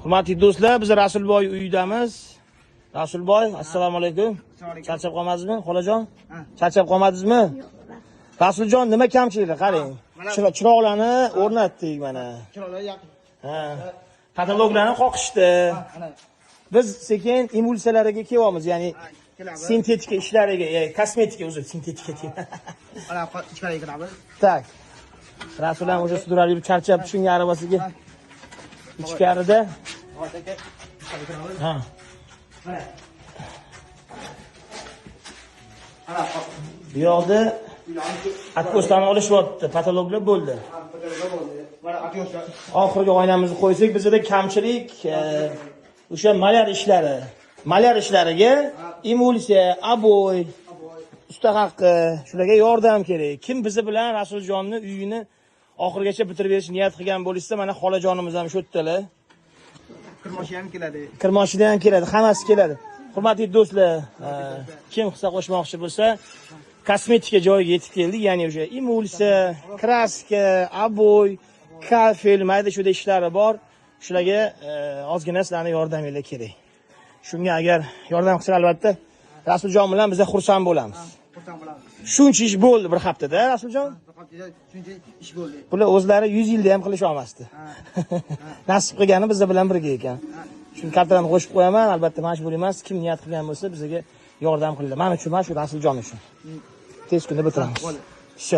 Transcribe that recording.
Hurmatli do'stlar, biz Rasulboy uyidamiz. Rasulboy, assalomu alaykum. Charchab qolmadingizmi, xolajon? Charchab qolmadingizmi? Rasuljon, nima kamchiliklar qarang. Chiroqlarni o'rnatdik mana. Chiroqlar yaqin. Ha. Kataloglarni qoqishdi. Biz sekin emulsiyalariga kelyapmiz, ya'ni sintetika ishlariga, kosmetika sintetika deyman. Ana ichkariga kiramiz. Tak. Rasul ham o'sha sudralib yurib charchab tushungan arabasiga ichkarida. Ha. Bu yoqda atmosferani olishyapti, patologlar bo'ldi. Oxirgi oynamizni qo'ysak, bizda kamchilik o'sha malyar ishlariga emulsiya, aboy, usta haqqi, shularga yordam kerak. Kim bizi bilan Rasuljonning uyini oxirgacha bitirib berish niyat qilgan bo'lsa, mana xolajonimiz ham shu yerdalar. Kirmoshi ham keladi. Kirmoshidan ham keladi, hammasi keladi. Hurmatli do'stlar, kim hissa qo'shmoqchi bo'lsa, kosmetika joyiga yetib keldik. Ya'ni o'sha emulsiya, kraska, aboy, kafel, mayda shuda ishlari bor. Shularga ozgina sizlarning yordaminglar kerak. Shunga agar yordam qilsa albatta Rasuljon bilan biz xursand bo'lamiz. Xursand bo'lamiz. Shuncha ish bo'ldi bir haftada, Rasuljon. Bir haftada shuncha ish bo'ldi. Bular o'zlari 100 yilda ham qilisha olmasdi. Nasib qilgani biz bilan birga ekan. Shuni kartalarni qo'shib qo'yaman, albatta majburiy emas. Kim niyat qilgan bo'lsa bizga yordam qilinglar. Men uchun, mana shu Rasuljon uchun. Tez kunda bitiramiz. Shu.